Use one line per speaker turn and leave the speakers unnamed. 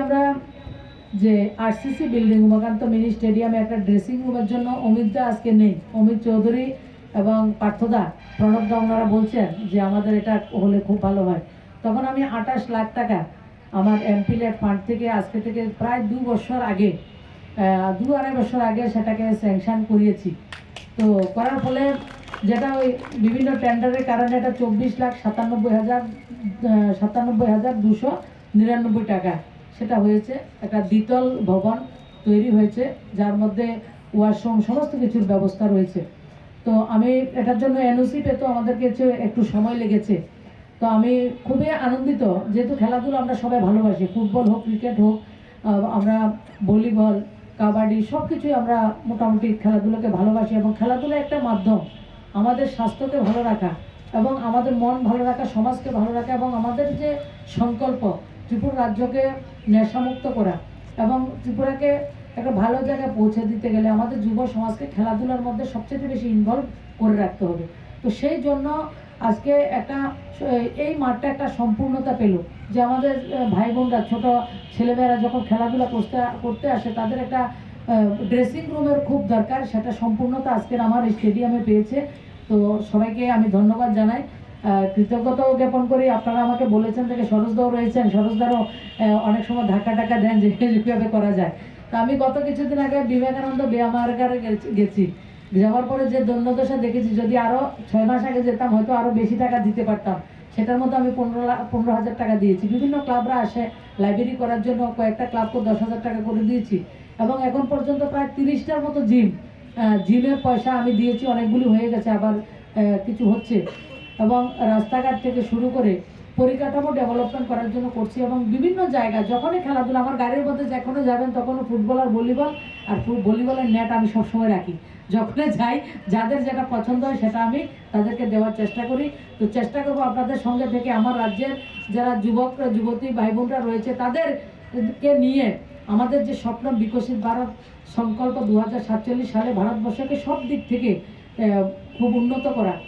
আমরা যে RCC building Umakanta mini স্টেডিয়ামে একটা ড্রেসিং রুমের জন্য অমিতদা আজকে নেই, অমিত চৌধুরী এবং পার্থদা প্রণবদা ওনারা বলছেন যে আমাদের এটা হলে খুব ভালো হয়। তখন আমি 28 লাখ টাকা আমার এমপিলেট ফান্ড থেকে আজকে থেকে প্রায় 2 বছর আগে 2-2.5 বছর আগে সেটাকে স্যাংশন করিয়েছি। তো করার ফলে যেটা ওই বিভিন্ন টেন্ডারের কারণে এটা 24,97,299 টাকা সেটা হয়েছে। একটা দ্বিতল ভবন তৈরি হয়েছে যার মধ্যে ওয়াশরুম সমস্ত কিছুর ব্যবস্থা রয়েছে। তো আমি এটার জন্য এনওসি পেতে আমাদেরকে একটু সময় লেগেছে। তো আমি খুবই আনন্দিত, যেহেতু খেলাধুলা আমরা সবাই ভালোবাসি, ফুটবল হোক ক্রিকেট হোক, আমরা ভলিবল কাবাডি সব কিছুই আমরা মোটামুটি খেলাধুলাকে ভালোবাসি। এবং খেলাধুলা একটা মাধ্যম আমাদের স্বাস্থ্যকে ভালো রাখা এবং আমাদের মন ভালো রাখা, সমাজকে ভালো রাখা এবং আমাদের যে সংকল্প ত্রিপুরা রাজ্যকে নেশামুক্ত করা এবং ত্রিপুরাকে একটা ভালো জায়গায় পৌঁছে দিতে গেলে আমাদের যুব সমাজকে খেলাধুলার মধ্যে সবচেয়ে বেশি ইনভলভ করে রাখতে হবে। তো সেই জন্য আজকে একটা এই মাঠটা একটা সম্পূর্ণতা পেল যে আমাদের ভাই বোনরা ছোট ছেলেমেয়েরা যখন খেলাধুলা করতে আসে তাদের একটা ড্রেসিং রুমের খুব দরকার, সেটা সম্পূর্ণতা আজকের আমার স্টেডিয়ামে পেয়েছে। তো সবাইকে আমি ধন্যবাদ জানাই, কৃতজ্ঞতাও জ্ঞাপন করি। আপনারা আমাকে বলেছেন থেকে সরোজদাও রয়েছেন, সরোজদারও অনেক সময় ধাক্কা দেন যে কীভাবে করা যায়। তা আমি গত কিছুদিন আগে বিবেকানন্দ ব্যায়ামাগারে গেছি, যাওয়ার পরে যে দণ্ডদশা দেখেছি, যদি আরও 6 মাস আগে যেতাম হয়তো আরও বেশি টাকা দিতে পারতাম। সেটার মধ্যে আমি 15,000 টাকা দিয়েছি। বিভিন্ন ক্লাবরা আসে লাইব্রেরি করার জন্য, কয়েকটা ক্লাবকে 10,000 টাকা করে দিয়েছি এবং এখন পর্যন্ত প্রায় 30টার মতো জিমের পয়সা আমি দিয়েছি, অনেকগুলি হয়ে গেছে, আবার কিছু হচ্ছে। এবং রাস্তাঘাট থেকে শুরু করে পরিকাঠামো ডেভেলপমেন্ট করার জন্য করছি এবং বিভিন্ন জায়গায় যখনই খেলাধুলা আমার গাড়ির মধ্যে যখনই যাবেন তখনও ফুটবল আর ভলিবল আর ভলিবলের নেট আমি সবসময় রাখি। যখনই যাই যাদের যেটা পছন্দ হয় সেটা আমি তাদেরকে দেওয়ার চেষ্টা করি। তো চেষ্টা করবো আপনাদের সঙ্গে থেকে আমার রাজ্যের যারা যুবতী ভাই বোনরা রয়েছে তাদেরকে নিয়ে আমাদের যে স্বপ্ন বিকশিত ভারত সংকল্প 2047 সালে ভারতবর্ষকে সব দিক থেকে খুব উন্নত করা।